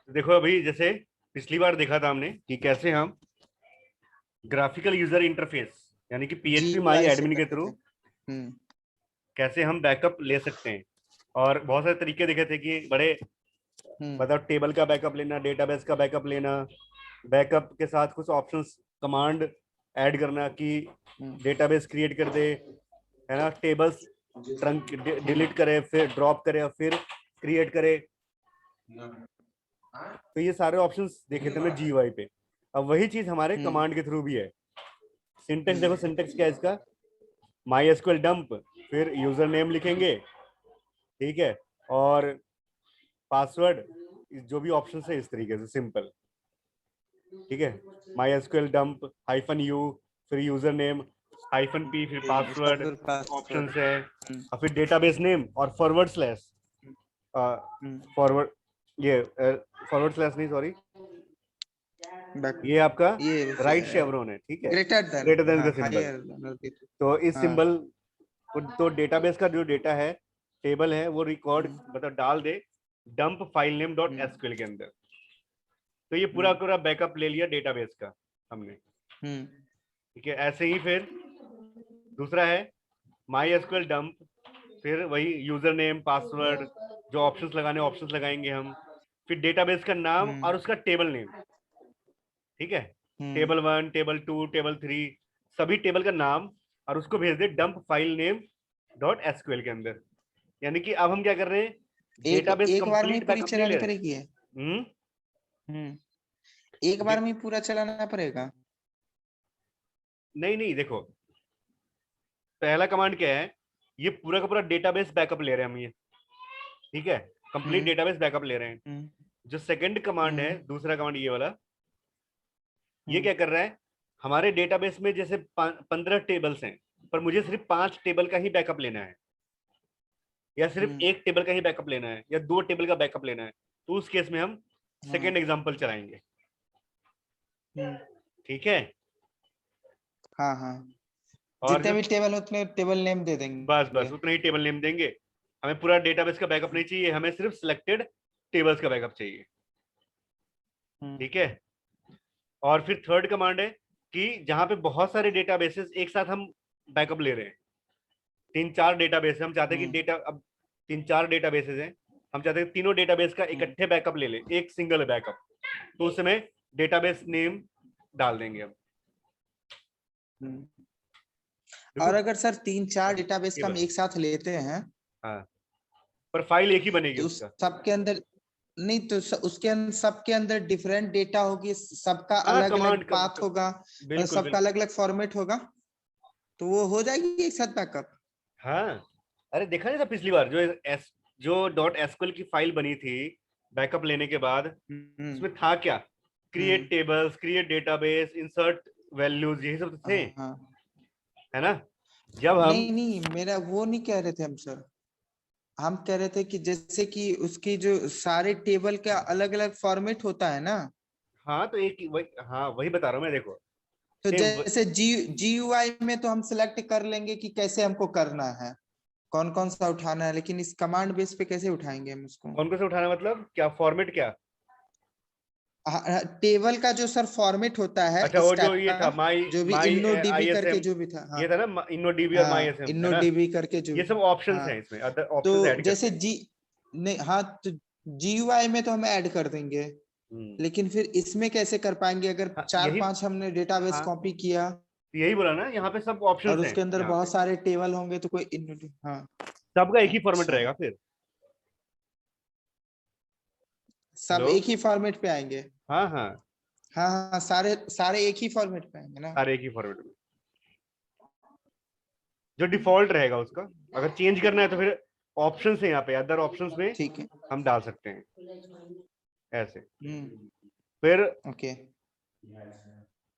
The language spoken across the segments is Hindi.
देखो अभी जैसे पिछली बार देखा था हमने कि कैसे हम ग्राफिकल यूजर इंटरफेस यानी कि पीएचपी माई GUI से एडमिन के करते थ्रू थे। हम्म। कैसे हम बैकअप ले सकते हैं। और बहुत सारे तरीके देखे थे कि बड़े हम्म। मतलब टेबल का बैकअप लेना, डेटाबेस का बैकअप लेना, बैकअप के साथ कुछ ऑप्शंस कमांड ऐड करना कि हम्म। डेटाबेस क्रिएट कर दे, है ना, टेबल्स ट्रंक डिलीट करे, फिर ड्रॉप करे और फिर क्रिएट करे। तो ये सारे ऑप्शंस देखे थे हमने जीयूआई पे। अब वही चीज हमारे हम्म। कमांड के थ्रू भी है। सिंटेक्स हम्म। देखो, सिंटेक्स क्या है इसका, माई एसक्यूएल डंप, फिर यूजर नेम लिखेंगे, ठीक है, और पासवर्ड, जो भी ऑप्शन है इस तरीके से सिंपल, ठीक है। My SQL dump hyphen you, फिर यूजर नेम हाइफन पी, फिर उसका पासवर्ड, फिर ऑप्शन पासवर्ड। है, हम्म। और फिर डेटाबेस नेम और फॉरवर्ड स्लैश, हम्म। फॉरवर्ड, ये फॉरवर्ड स्लैश नहीं, सॉरी, बैक। ये आपका ये राइट शेवरोन है, ठीक है, ग्रेटर देन, ग्रेटर देन हाँ, का सिंबल। Higher than. तो इस हाँ। सिंबल तो डेटाबेस का जो डेटा है, टेबल है, वो रिकॉर्ड हम्म। मतलब डाल दे डंप फाइल नेम डॉट हम्म। एसक्यूएल के अंदर। तो ये पूरा हम्म। पूरा बैकअप ले लिया डेटाबेस का हमने, हम्म। ठीक है। ऐसे ही फिर दूसरा है माई एसक्यूएल डंप, फिर वही यूजर नेम पासवर्ड, जो ऑप्शंस लगाने ऑप्शंस लगाएंगे हम, फिर डेटाबेस का नाम हम्म। और उसका टेबल नेम, ठीक है, हम्म। टेबल 1, टेबल 2, टेबल 3, सभी टेबल का नाम, और उसको भेज दे dump file name dot SQL के अंदर। यानी कि अब हम क्या कर रहे हैं, एक डेटाबेस एक बार में ही कंप्लीट पूरी बैकअप नहीं ले चलानी रहे पड़ेगी है। हैं। एक बार में ही पूरा चलाना पड़ेगा। नहीं नहीं, देखो पहला कमांड क्या है, ये पूरा का पूरा डेटाबेस बैकअप ले रहे हैं हम, ये ठीक है, कंप्लीट हम्म। डेटाबेस बैकअप ले रहे हैं। हम्म। जो सेकंड कमांड है, हम्म। दूसरा कमांड ये वाला, ये हम्म। क्या कर रहा है, हमारे डेटाबेस में जैसे 15 टेबल्स हैं, पर मुझे सिर्फ 5 टेबल का ही बैकअप लेना है, या सिर्फ हम्म। एक टेबल का ही बैकअप लेना है, या 2 टेबल का बैकअप लेना है, तो उस केस में हम हाँ। सेकेंड एग्जाम्पल चलाएंगे, हम्म। ठीक है। हाँ हाँ। और जितने जो भी टेबल उतने टेबल नेम दे बस देंगे। बस उतने ही टेबल नेम देंगे, हमें पूरा डेटाबेस का बैकअप नहीं चाहिए, हमें सिर्फ सिलेक्टेड टेबल्स का बैकअप चाहिए, हम्म। ठीक है। और फिर थर्ड कमांड है कि जहां पे बहुत सारे डेटाबेसेस एक साथ हम बैकअप ले रहे हैं, 3-4 डेटाबेस हम चाहते हैं कि हम्म। डेटा, अब 3-4 डेटाबेसेस हैं, हम चाहते हैं तीनों डेटाबेस का हम्म। इकट्ठे बैकअप ले ले, एक सिंगल बैकअप, तो उस समय डेटाबेस नेम डाल देंगे हम। हम्म। देखो और अगर सर 3-4 डेटाबेस ये का हम बस, एक साथ लेते हैं हाँ, पर फाइल एक ही बनेगी तो उस उसका। सबके अंदर, नहीं तो उसके अंदर सबके अंदर डिफरेंट डेटा होगी, सबका हाँ अलग अलग कमांड का, पाथ होगा, मतलब बिल्कुल सबका बिल्कुल, अलग अलग फॉर्मेट होगा, तो वो हो जाएगी एक साथ बैकअप। हाँ। अरे देखा नहीं था पिछली बार जो जो डॉट एसक्यूएल की फाइल बनी थी बैकअप लेने के बाद, हम्म। उसमें था क्या, create hmm. Tables, create database, insert values, यही सब तो थे, हाँ। है ना। जब हम नहीं नहीं, मेरा वो नहीं कह रहे थे हम सर। हम कह रहे थे कि जैसे कि उसकी जो सारे टेबल का अलग अलग फॉर्मेट होता है ना, हाँ तो एक वही, हाँ वही बता रहा हूँ मैं, देखो तो सेम। जैसे GUI में तो हम सिलेक्ट कर लेंगे कि कैसे हमको करना है, कौन कौन सा उठाना है, लेकिन इस कमांड बेस पे कैसे उठाएंगे हम उसको? कौन कौन से उठाना मतलब क्या, फॉर्मेट क्या, टेबल का जो सर फॉर्मेट होता है अच्छा इस वो जो टाइप ये का, था माई जो भी माई इन्नो डीबी आई एस करके एम, जो भी था, हाँ। ये था ना इनो डीबी और माई एस हाँ, एम, है इन्नो ना। डीबी करके जो ये भी। सब ऑप्शंस हाँ, हैं इसमें, अदर ऑप्शंस तो ऐड करते जैसे हैं। नहीं, हाँ, तो GUI में तो हम ऐड कर देंगे, हम्म, लेकिन फिर इसमें कैसे कर पाएंगे अगर हाँ चार यही, पांच हमने डेटाबेस हाँ कॉपी किया तो यही बोला ना, यहाँ पे सब और ऑप्शंस हैं उसके अंदर यहाँ पे, बहुत सारे टेबल होंगे तो कोई हाँ। सबका एक ही फॉर्मेट अच्छा, रहेगा फिर। सब हेलो, एक ही फॉर्मेट पे आएंगे? हाँ हाँ, हाँ हाँ, सारे सारे एक ही फॉर्मेट पे आएंगे ना? सारे एक ही फॉर्मेट में, जो डिफॉल्ट रहेगा उसका। अगर चेंज करना है तो फिर ऑप्शंस है यहाँ पे, अदर ऑप्शंस में ठीक है। हम डाल सकते हैं ऐसे। हम्म। फिर ओके।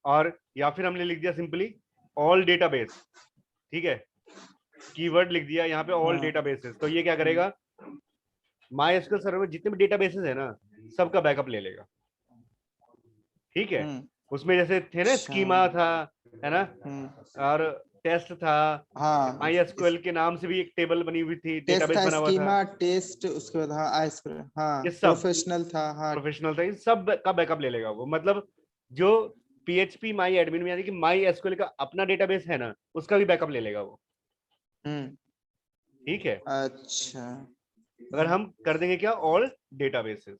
और या फिर हमने लिख दिया सिंपली ऑल डेटाबेस, ठीक है, कीवर्ड लिख दिया यहाँ पे ऑल हाँ। डेटाबेसेस, तो ये क्या करेगा, माई एसक्यूएल सर्वर में जितने भी डेटाबेसेस है ना, सबका बैकअप ले लेगा, ठीक है। हम्म। उसमें जैसे थे ना, अच्छा। स्कीमा था, है ना, हम्म। और टेस्ट था, हाँ MySQL के नाम से भी एक टेबल बनी हुई थी, टेस्ट डेटाबेस था, बना हुआ था, स्कीमा टेस्ट, उसके बाद हाँ आईएसक्यूएल, हाँ ये सब प्रोफेशनल था, हाँ। प्रोफेशनल था, इन सब का बैकअप ले लेगा वो। मतलब जो PHP माई एडमिन में यानी कि MySQL का अपना डेटाबेस है ना, उसका भी बैकअप ले लेगा वो। हम्म। ठीक है, अच्छा। अगर हम कर देंगे क्या, ऑल डेटाबेसेस।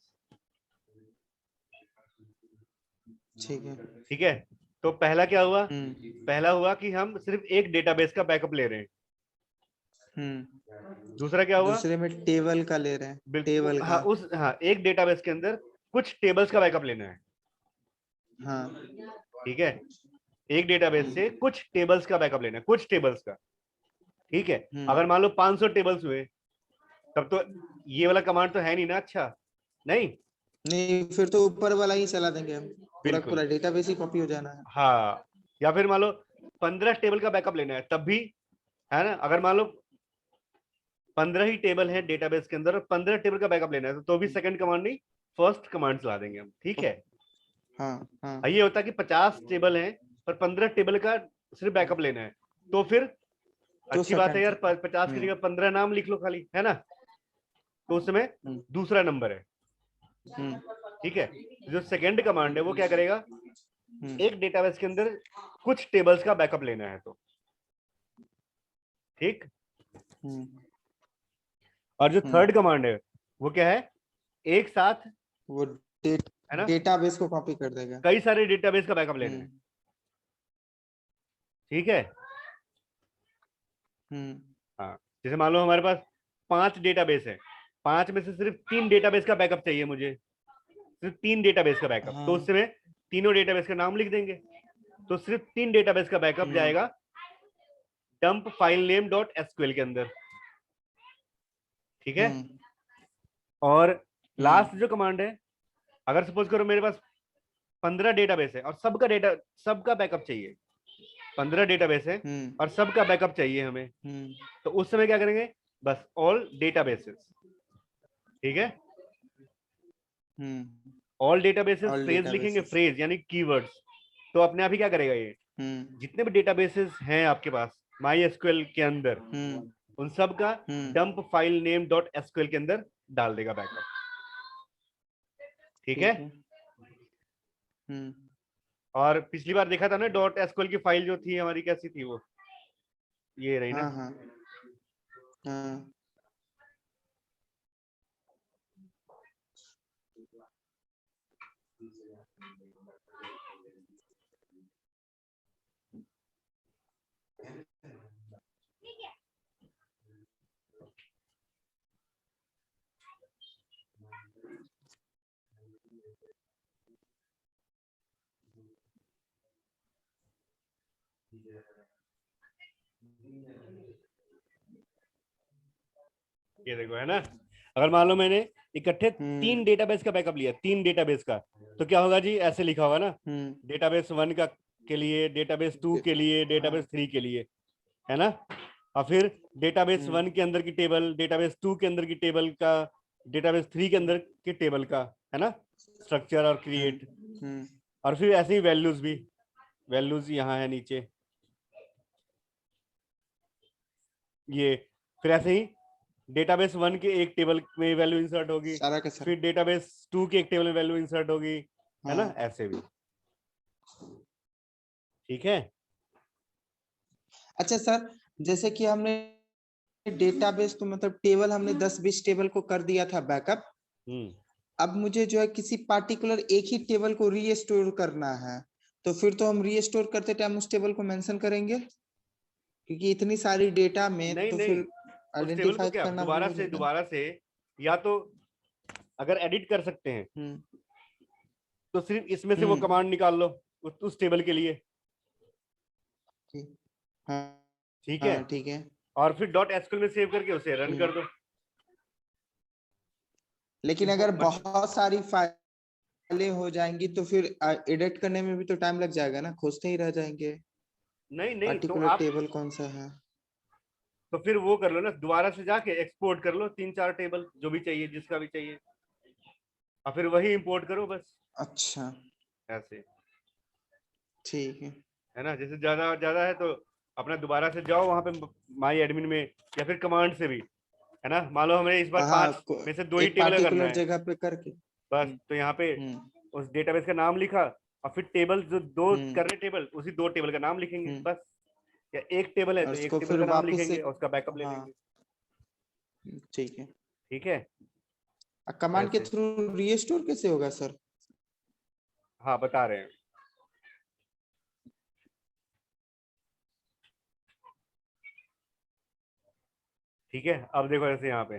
ठीक है। ठीक है, तो पहला क्या हुआ, हम्म। पहला हुआ कि हम सिर्फ एक डेटाबेस का बैकअप ले रहे हैं। दूसरा क्या हुआ, दूसरे में टेबल का ले रहे हैं, बिल्कुल टेबल हाँ, का। उस हाँ एक डेटाबेस के अंदर कुछ टेबल्स का बैकअप लेना है। हाँ। ठीक है, एक डेटाबेस से कुछ टेबल्स का बैकअप लेना है, कुछ टेबल्स का। ठीक है, अगर मान लो 500 टेबल्स हुए, तब तो ये वाला कमांड तो है नहीं ना, अच्छा नहीं, नहीं, फिर तो ऊपर वाला ही चला देंगे हम, पूरा बिल्कुल पूरा डेटाबेस ही कॉपी हो जाना है। हाँ। या फिर मान लो 15 टेबल का बैकअप लेना है, तब भी है ना, अगर मान लो 15 ही टेबल है डेटाबेस के अंदर और 15 टेबल का बैकअप लेना है, तो भी सेकंड कमांड नहीं, फर्स्ट कमांड चला देंगे हम। ठीक है, हाँ हाँ। ये होता है कि 50 टेबल हैं पर 15 टेबल का सिर्फ बैकअप लेना है, तो फिर तो अच्छी बात है सेकंड। यार, 50 की जगह 15 नाम लिख लो खाली, है ना, तो उस समय दूसरा नंबर है। ठीक है, जो सेकंड कमांड है वो क्या करेगा, एक डेटाबेस के अंदर कुछ टेबल्स का बैकअप लेना है, तो ठीक। और जो थर्ड कमांड है वो क्या है, एक साथ वो है ना, डेटाबेस को कॉपी कर देगा। कई सारे डेटाबेस का बैकअप लेना है। ठीक है, हाँ, जैसे मान लो हमारे पास 5 डेटाबेस है, 5 में से सिर्फ 3 डेटाबेस का बैकअप चाहिए मुझे, सिर्फ 3 डेटाबेस का बैकअप, तो उससे में तीनों डेटाबेस का नाम लिख देंगे, तो सिर्फ 3 डेटाबेस का बैकअप जाएगा dump file name dot SQL के अंदर। ठीक है, और लास्ट जो कमांड है, अगर सपोज करो मेरे पास 15 डेटाबेस है और सबका बैकअप चाहिए, 15 डेटाबेस है और सबका बैकअप चाहिए हमें, तो उस समय क्या करेंगे, बस ऑल डेटाबेसेस। ठीक है, ऑल डेटाबेसेस फ्रेज लिखेंगे, फ्रेज यानी कीवर्ड्स, तो अपने आप ही क्या करेगा ये, जितने भी डेटाबेसेस हैं आपके पास MySQL के अंदर, उन सब का dump file name dot SQL के अंदर डाल देगा बैकअप। ठीक है, और पिछली बार देखा था ना, डॉट एसक्यूएल की फाइल जो थी हमारी कैसी थी, वो ये रही ना। हाँ हाँ हाँ। ये देखो है ना, अगर मान लो मैंने इकट्ठे 3 डेटाबेस का बैकअप लिया, 3 डेटाबेस का, तो क्या होगा जी, ऐसे लिखा होगा ना, डेटाबेस 1 का के लिए, डेटाबेस 2 के लिए, डेटाबेस 3 के लिए, है ना, और फिर डेटाबेस 1 के अंदर की टेबल, डेटाबेस 2 के अंदर की टेबल का, डेटाबेस 3 के अंदर के टेबल का, है ना, स्ट्रक्चर और क्रिएट, और फिर ऐसे ही वैल्यूज भी, वैल्यूज यहाँ है नीचे, ये फिर ऐसे ही डेटाबेस 1 के एक टेबल में वैल्यू इंसर्ट होगी, सारा का सारा। फिर डेटाबेस 2 के एक टेबल में वैल्यू इंसर्ट होगी, है ना, ऐसे भी। ठीक है, अच्छा सर, जैसे कि हमने डेटाबेस तो मतलब टेबल हमने 10-20 टेबल को कर दिया था बैकअप, अब मुझे जो है किसी पार्टिकुलर एक ही टेबल को रीस्टोर करना है, तो फिर तो हम रीस्टोर करते टाइम उस टेबल को मेंशन करेंगे, क्योंकि इतनी सारी डेटा में नहीं तो नहीं, फिर उस टेबल को आइडेंटिफाई क्या करना वो हो जाएगा। दोबारा से, या तो अगर एडिट कर सकते हैं तो सिर्फ इसमें से वो कमांड निकाल लो उस टेबल के लिए। हाँ ठीक है, हाँ ठीक है। और फिर डॉट एसक्यूएल में सेव करके उसे रन कर दो। लेकिन अगर बहुत सारी फाइलें हो जाएंगी तो फिर एडिट करने में भी तो टाइम लग जाएगा ना, खोजते ही रह जाएंगे नहीं नहीं, तो पार्टिकुलर आप टेबल कौन सा है। तो फिर वो कर लो ना, दोबारा से जाके एक्सपोर्ट कर लो 3-4 टेबल जो भी चाहिए, जिसका भी चाहिए, और फिर वही इंपोर्ट करो बस, अच्छा ऐसे, ठीक है। है ना, जैसे ज्यादा ज्यादा है तो अपना दोबारा से जाओ वहां पे माई एडमिन में, या फिर कमांड से भी, है ना। मान लो हमें इस बार हाँ 5 में से 2 ही एक टेबल करना पार्टिकुलर है, जगह पे करके। बस। तो यहाँ पे उस डेटाबेस का नाम लिखा, और फिर टेबल जो 2 कर रहे टेबल, उसी 2 टेबल का नाम लिखेंगे हम्म बस। या एक टेबल है और तो एक उसको टेबल फिर का नाम वापस से। लिखेंगे और उसका बैकअप ले हाँ लेंगे। ठीक है। ठीक है, कमांड के ऐसे। थ्रू रीस्टोर कैसे होगा सर? हाँ, बता रहे हैं। ठीक है, अब देखो ऐसे यहाँ पे,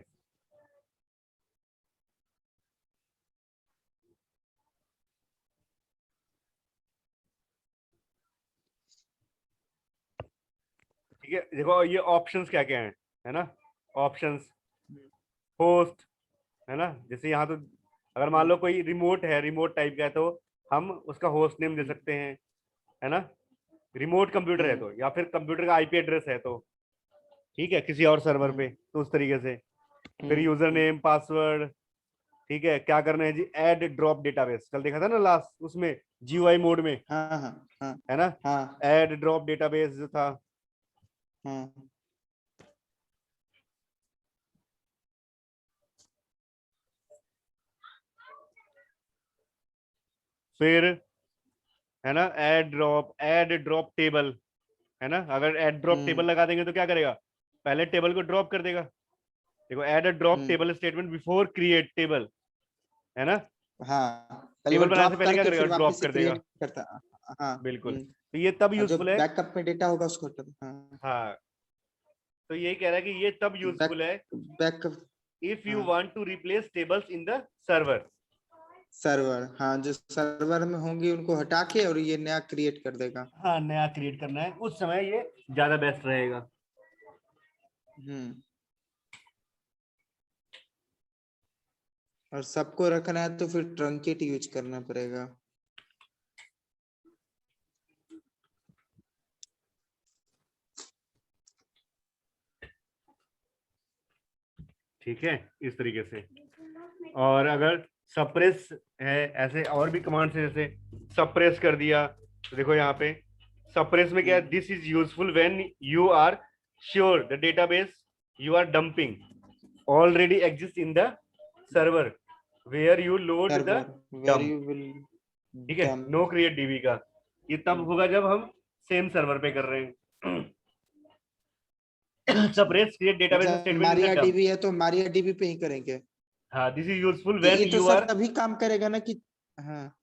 ठीक है, देखो ये ऑप्शंस क्या क्या है ना। ऑप्शंस, होस्ट, है ना। जैसे यहाँ तो अगर मान लो कोई रिमोट है, रिमोट टाइप का है, तो हम उसका होस्ट नेम दे सकते हैं, है ना। रिमोट कंप्यूटर है तो, या फिर कंप्यूटर का आईपी एड्रेस है तो, ठीक है, किसी और सर्वर पे, तो उस तरीके से। फिर यूजर नेम, पासवर्ड, ठीक है। क्या करना है जी, ऐड ड्रॉप डेटाबेस, कल देखा था ना लास्ट उसमें, जीयूआई मोड में, हाँ हाँ हाँ है ना। हाँ ऐड ड्रॉप डेटाबेस जो था, हाँ। फिर, है ना, ऐड ड्रॉप टेबल, है ना। अगर ऐड ड्रॉप टेबल लगा देंगे तो क्या करेगा, पहले टेबल को ड्रॉप कर देगा। देखो, add a drop table statement before create table, है ना। हाँ पहले वो टेबल बनाने से ड्रॉप पहले क्या करके करेगा, फिर ड्रॉप वापस से कर देगा, क्रिएट करता। हाँ बिल्कुल। तो ये तब और जो यूजफुल है। बैकअप में डेटा होगा उसको हाँ। हाँ, तो यही कह रहा है कि ये तब यूजफुल है बैकअप। इफ यू हाँ want to replace tables in the server. Server, हाँ जो सर्वर में होंगे उनको हटा के और ये नया क्रिएट कर देगा। हाँ, नया क्रिएट करना है उस समय, ये ज्यादा बेस्ट रहेगा। हम्म और सबको रखना है तो फिर ट्रंकेट यूज करना पड़ेगा। ठीक है, इस तरीके से। और अगर सप्रेस है, ऐसे और भी कमांड्स है, जैसे सप्रेस कर दिया, तो देखो यहाँ पे सप्रेस में क्या है, this is useful when you are sure the database you are dumping already exist in the server where you load the server where dump. You will ठीक है, नो डंप। क्रिएट डीबी का ये तब होगा जब हम सेम सर्वर पे कर रहे हैं। सप्रेस क्रिएट डेटाबेस जैसे statement in the Maria dump. DB है तो मारिया डीबी पे ही करेंगे। हाँ, दिस इज यूजफुल तो व्हेन ये तो यू सर आर। तभी काम करेगा ना कि हाँ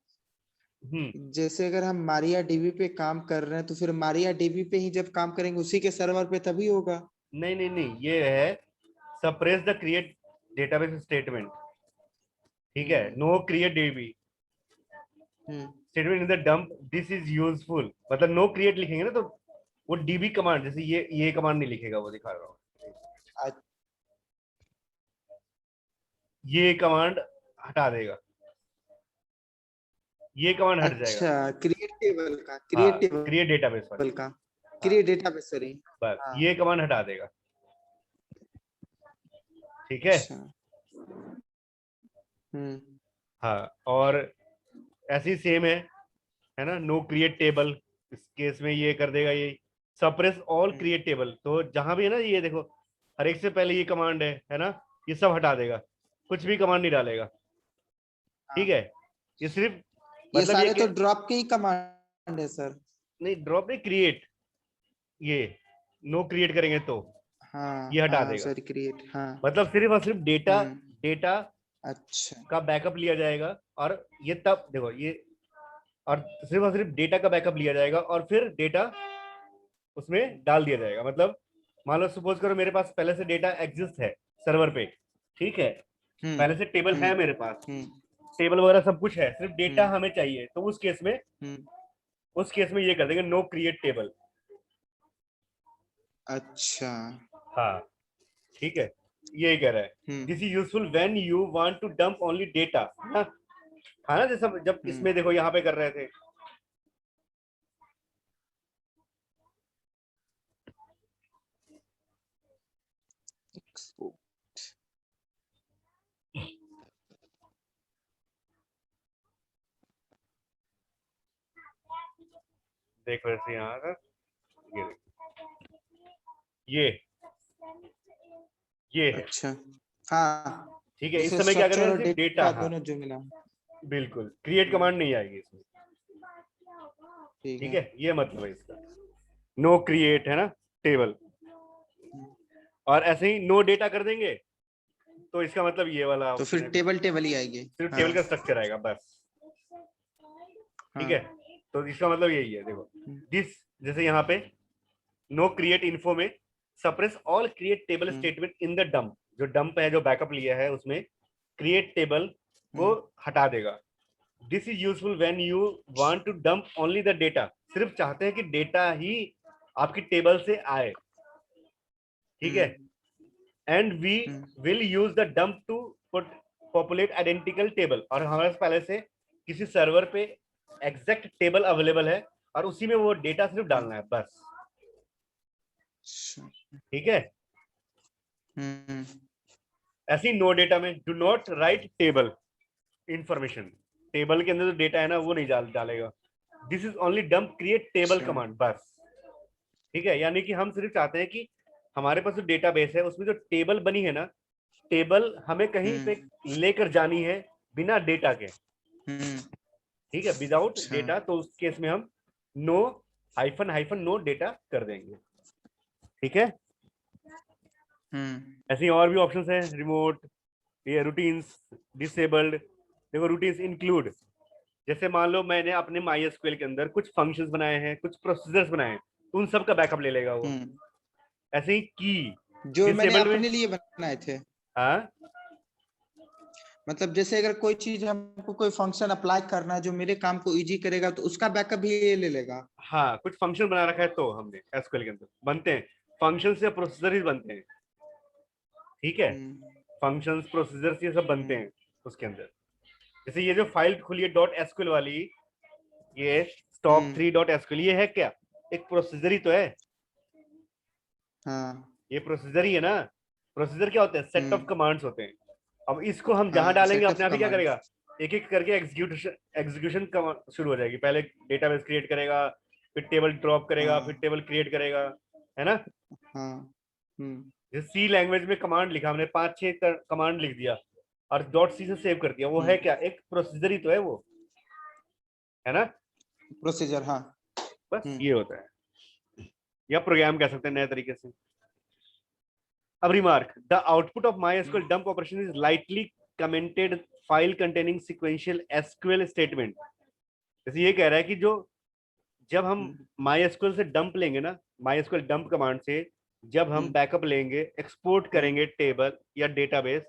जैसे अगर हम मारिया डीबी पे काम कर रहे हैं तो फिर मारिया डीबी पे ही जब काम करेंगे उसी के सर्वर पे तभी होगा। नहीं नहीं नहीं, ये है suppress the create database statement. ठीक है, hmm no create DB hmm statement in the dump, this is useful, मतलब नो क्रिएट लिखेंगे ना तो वो डीबी कमांड, जैसे ये कमांड नहीं लिखेगा, वो दिखा रहा हूँ, ये कमांड हटा देगा, ये कमांड हट जाएगा। अच्छा क्रिएट टेबल का, हाँ, क्रिएट टेबल क्रिएट डेटाबेस वाली। का, हाँ, क्रिएट डेटाबेस सॉरी। बस हाँ ये कमांड हटा देगा। ठीक है। अच्छा। हम्म हाँ, और ऐसे ही सेम है ना, नो क्रिएट टेबल, इस केस में ये कर देगा, ये सप्रेस ऑल हम्म क्रिएट टेबल, तो जहां भी है ना, ये देखो हर एक से पहले ये कमांड है ना, ये सब हटा देगा, कुछ भी कमांड नहीं डालेगा। हाँ ठीक है, ये सिर्फ ये मतलब ये सारे तो कि ड्रॉप के ही कमांड है सर। नहीं, ड्रॉप नहीं, क्रिएट, ये नो क्रिएट करेंगे तो हाँ ये हटा हाँ देगा। सॉरी क्रिएट हाँ। मतलब सिर्फ और सिर्फ डेटा हम्म डेटा अच्छा का बैकअप लिया जाएगा, और ये तब देखो ये, और सिर्फ और सिर्फ डेटा का बैकअप लिया जाएगा और फिर डेटा उसमें डाल दिया जाएगा। मतलब मान लो सपोज करो मेरे पास पहले से डेटा एग्जिस्ट है सर्वर पे, ठीक है, हम्म पहले से टेबल हम्म है मेरे पास, हम्म टेबल वगैरह सब कुछ है, सिर्फ डेटा हम्म हमें चाहिए, तो हम्म उस केस में ये कर देंगे, नो क्रिएट टेबल। अच्छा हाँ, ठीक है, यही कह रहा है, this is useful when you want to dump only data. हाँ ना, जैसे जब हम्म इसमें देखो यहाँ पे कर रहे थे, देखो ऐसे यहाँ का, ये देखो, ये है। अच्छा हाँ, ठीक है, इस जैसे समय क्या कर रहे स्ट्रक्चर हैं, और सिर्फ डेटा। डेटा हाँ दोनों जो मिला। बिल्कुल, क्रिएट कमांड नहीं आएगी इसमें। ठीक ठीक है। है, ये मतलब है इसका, नो क्रिएट है ना टेबल। और ऐसे ही नो डेटा कर देंगे तो इसका मतलब ये वाला तो ऑप्शन फिर है, टेबल ही आएगी। सिर्फ हाँ टेबल का स्ट्रक्चर आएगा बस। ठीक है, हाँ। तो इसका मतलब यही है, देखो दिस, जैसे यहाँ पे नो क्रिएट इन्फो में suppress all create table statement in the dump, जो डंप है, जो बैकअप लिया है, उसमें क्रिएट टेबल को हटा देगा। This is useful when you want to dump only the data, सिर्फ चाहते हैं कि डेटा ही आपकी टेबल से आए। ठीक है, and we will use the dump to populate identical table, और हमारे पहले से किसी सर्वर पे एग्जैक्ट टेबल अवेलेबल है और उसी में वो डेटा सिर्फ डालना है बस। ठीक है, ऐसी नो डेटा में do not right table information, table के अंदर जो डेटा है ना वो नहीं डालेगा। This is only dump create table command बस। ठीक है, यानी कि हम सिर्फ चाहते हैं कि हमारे पास जो डेटाबेस है उसमें जो टेबल बनी है ना, टेबल हमें कहीं पे लेकर जानी है बिना डेटा के। ठीक है, विदाउट डेटा, तो उस केस में हम no hyphen hyphen no data कर देंगे। ठीक है, ऐसे ही और भी ऑप्शंस हैं, रिमोट, ये रूटीन्स, डिसेबल्ड। देखो रूटीन्स इंक्लूड, जैसे मान लो मैंने अपने MySQL के अंदर कुछ फंक्शंस बनाए हैं, कुछ प्रोसीजर्स बनाए हैं, तो उन सब का बैकअप ले लेगा वो। ऐसे ही की जो मैंने डिसेबल्ड में, अपने लिए बनाए थे। हाँ मतलब जैसे अगर कोई चीज हमको कोई फंक्शन अप्लाई करना है जो मेरे काम को इजी करेगा, तो उसका बैकअप भी ये ले लेगा। हाँ, कुछ फंक्शन बना रखा है तो हमने SQL के अंदर बनते हैं, फंक्शन से प्रोसीजर ही बनते हैं। ठीक है, फंक्शंस प्रोसीजर्स ये सब बनते हैं उसके अंदर। जैसे ये जो फाइल खुली है .SQL वाली, ये stock3.SQL, ये है क्या, एक प्रोसीजर ही तो है। हाँ ये प्रोसीजर ही है ना। प्रोसीजर क्या होते हैं, सेट ऑफ कमांड्स होते हैं। अब इसको हम जहां हाँ, डालेंगे सेट ऑफ अपने आप ही क्या कमांड्स। करेगा, एक एक करके एग्जीक्यूशन शुरू हो जाएगी। पहले डेटाबेस क्रिएट करेगा, फिर टेबल ड्रॉप करेगा, फिर टेबल क्रिएट करेगा, है ना। हाँ जैसे सी लैंग्वेज में कमांड लिखा हमने, 5-6 कमांड लिख दिया और .c से सेव कर दिया, वो है क्या, एक प्रोसीजर ही तो है वो, है ना। प्रोसीजर, हाँ। बस ये होता है, या प्रोग्राम कह सकते हैं नए तरीके से। अब remark, the output of MySQL dump operation is lightly commented file containing sequential SQL statement। जैसे ये कह रहा है कि जो जब हम MySQL से डंप लेंगे ना, MySQL डंप कमांड से जब हम बैकअप लेंगे, एक्सपोर्ट करेंगे टेबल या डेटाबेस,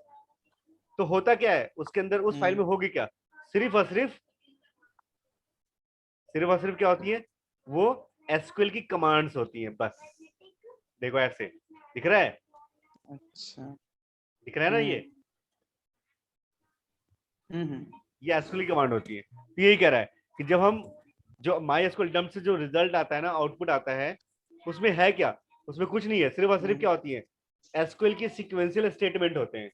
तो होता क्या है उसके अंदर, उस फाइल में होगी क्या, सिर्फ और सिर्फ क्या होती है, वो SQL की कमांड्स होती हैं बस। देखो ऐसे दिख रहा है, अच्छा दिख रहा है ना ये SQL की कमांड होती है। तो यही कह रहा है कि जब हम जो MySQL डंप से जो रिजल्ट आता है ना, आउटपुट आता है, उसमें है क्या, उसमें कुछ नहीं है, सिर्फ और सिर्फ क्या होती है, SQL के सीक्वेंशियल स्टेटमेंट होते हैं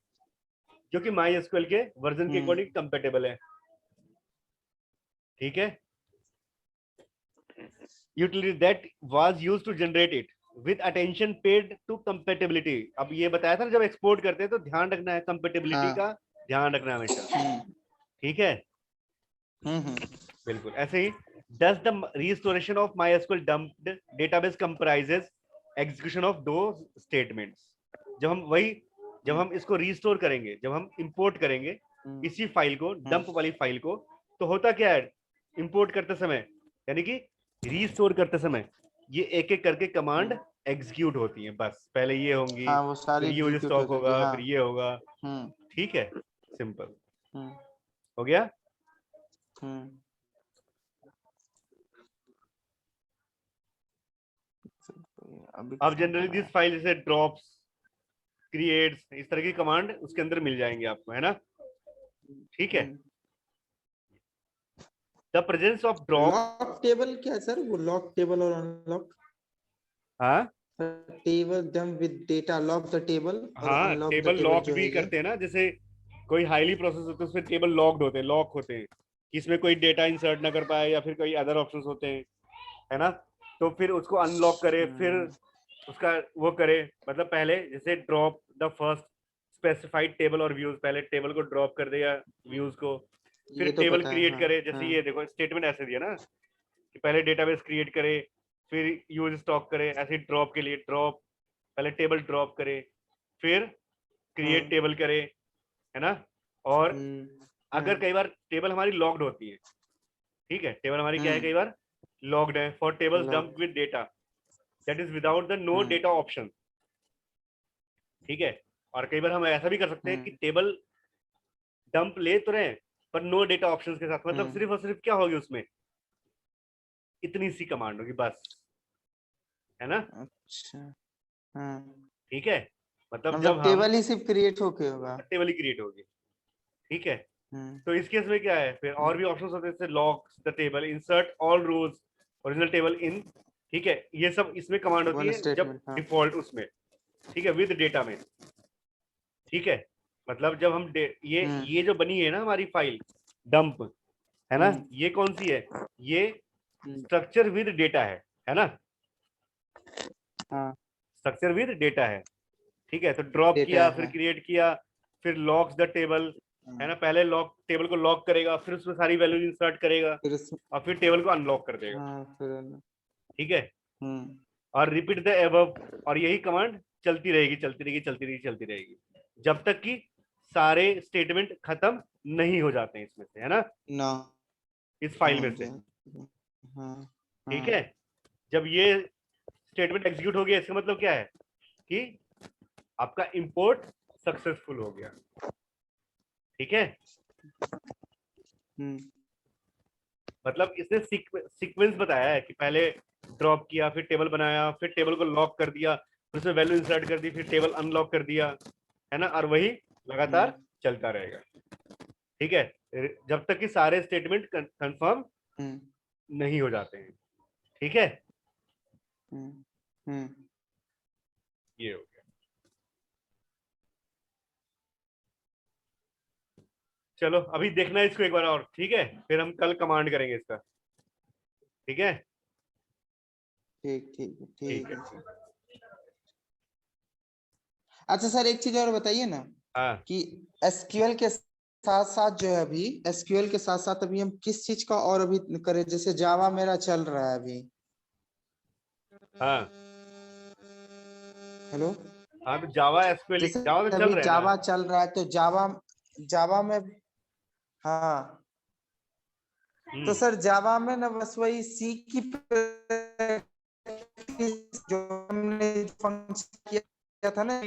जो कि MySQL के वर्जन के अकॉर्डिंग कंपेटेबल है। ठीक है, utility that was used to generate it with attention paid to compatibility. अब ये बताया था ना, जब एक्सपोर्ट करते हैं तो ध्यान रखना है, कंपेटेबिलिटी का ध्यान रखना हमेशा। ठीक है, बिल्कुल ऐसे ही। Does the restoration of MySQL dumped database comprises execution of those statements? जब हम इसको रिस्टोर करेंगे, जब हम इंपोर्ट करेंगे इसी फाइल को, डंप वाली फाइल को, तो होता क्या है, इंपोर्ट करते समय यानी कि रिस्टोर करते समय ये एक एक करके कमांड एग्जीक्यूट होती है बस। पहले ये होंगी, हाँ, वो सारी फिर यूज एग्जीक्यूट हो स्टॉक जाएंगे। होगा, हाँ। फिर ये होगा। ठीक है, सिंपल हो गया। अब जनरली दिस फाइल जैसे ड्रॉप्स, क्रिएट्स, इस तरह की कमांड उसके अंदर मिल जाएंगे आपको, है ना। ठीक है, the presence of drop, log table क्या है सर, वो लॉक टेबल और अनलॉक, हाँ table dump with data, lock the table और हाँ, unlock the table table lock जो भी है ये। करते हैं ना, जैसे कोई हाईली प्रोसेस होते हैं उसमें टेबल लॉक्ड होते हैं, लॉक होते हैं, इसमें कोई डेटा इंसर्ट ना कर पाए या फिर कोई अदर ऑप्शंस होते हैं, है ना। तो फिर उसको अनलॉक करे, फिर उसका वो करे, मतलब पहले जैसे drop the first specified table और व्यूज, पहले टेबल को ड्रॉप कर दे या व्यूज को, फिर ये तो टेबल पता है, क्रिएट हाँ, करे। जैसे हाँ, ये देखो स्टेटमेंट ऐसे दिया ना कि पहले डेटाबेस क्रिएट करे, फिर यूज स्टॉक करे। ऐसे ड्रॉप के लिए ड्रॉप, पहले टेबल ड्रॉप करे, फिर क्रिएट हाँ, टेबल करे, है ना। और अगर हाँ, कई बार टेबल हमारी लॉग्ड होती है, ठीक है, टेबल हमारी क्या है, कई हम्म, बार लॉग्ड है, for tables log, dump with data that is without the no data option, ठीक है। और कई बार हम ऐसा भी कर सकते हैं कि टेबल डंप ले तो रहे पर नो डेटा ऑप्शंस के साथ, मतलब सिर्फ और सिर्फ क्या होगी उसमें, इतनी सी कमांड होगी बस, है ना। अच्छा, हाँ, ठीक है, मतलब जब मतलब हम टेबल ही सिर्फ क्रिएट होके होगा। टेबल ही क्रिएट होगी, ठीक है। हम्म, तो इस केस में क्या है, फिर और हम्म, भी ऑप्शंस होते हैं जैसे lock the table, insert all rows original table in, ठीक है, ये सब इसमें कमांड होती वन है जब स्टेटमेंट, हाँ, डिफॉल्ट उसमें, ठीक है, विद डेटा में, ठीक है। मतलब जब हम ये जो बनी है ना हमारी फाइल डंप, है ना, हम्म, ये कौन सी है, ये हम्म, स्ट्रक्चर विद डेटा है ना, हाँ, स्ट्रक्चर विद डेटा है, ठीक है। तो ड्रॉप डेटा किया, फिर है, क्रिएट किया, फिर लॉक्स द टेबल, है ना, पहले लॉक टेबल को लॉक करेगा, फिर उसमें सारी वैल्यूज इंसर्ट करेगा फिर उस, और फिर टेबल को अनलॉक कर देगा, हाँ, फिर, ठीक है। हम्म, और रिपीट द एबव, और यही कमांड चलती रहेगी चलती रहेगी चलती रहेगी चलती रहेगी जब तक कि सारे स्टेटमेंट खत्म नहीं हो जाते हैं इसमें से, है ना, ना, इस फाइल में से, जा, हाँ, ठीक हाँ, है। जब ये स्टेटमेंट एग्जीक्यूट हो गया, इसका मतलब क्या है कि आपका इंपोर्ट सक्सेसफुल हो गया, ठीक है। हम्म, मतलब इसने सीक्वेंस बताया है कि पहले ड्रॉप किया, फिर टेबल बनाया, फिर टेबल को लॉक कर दिया, फिर उसमें वैल्यू इंसर्ट कर दी, फिर टेबल अनलॉक कर दिया, है ना, और वही लगातार चलता रहेगा, ठीक है, जब तक कि सारे स्टेटमेंट कंफर्म हम्म, नहीं हो जाते हैं, ठीक है। हम्म, हम्म, ये हो गया। चलो अभी देखना है इसको एक बार और, ठीक है, फिर हम कल कमांड करेंगे इसका, ठीक है। ठीक, ठीक, ठीक ठीक है, है। अच्छा सर, एक चीज और बताइए ना हाँ कि एसक्यूएल के साथ साथ जो है, अभी एसक्यूएल के साथ साथ अभी हम किस चीज का और अभी करें, जैसे जावा मेरा चल रहा है अभी। हाँ हेलो, हाँ, तो जावा एसक्यूएल, जैसे जावा तो चल अभी रहा है ना। जावा चल रहा है तो जावा जावा में, हाँ, तो सर जावा में ना बस वही सी की practice जो हमने फंक्शन किया था ना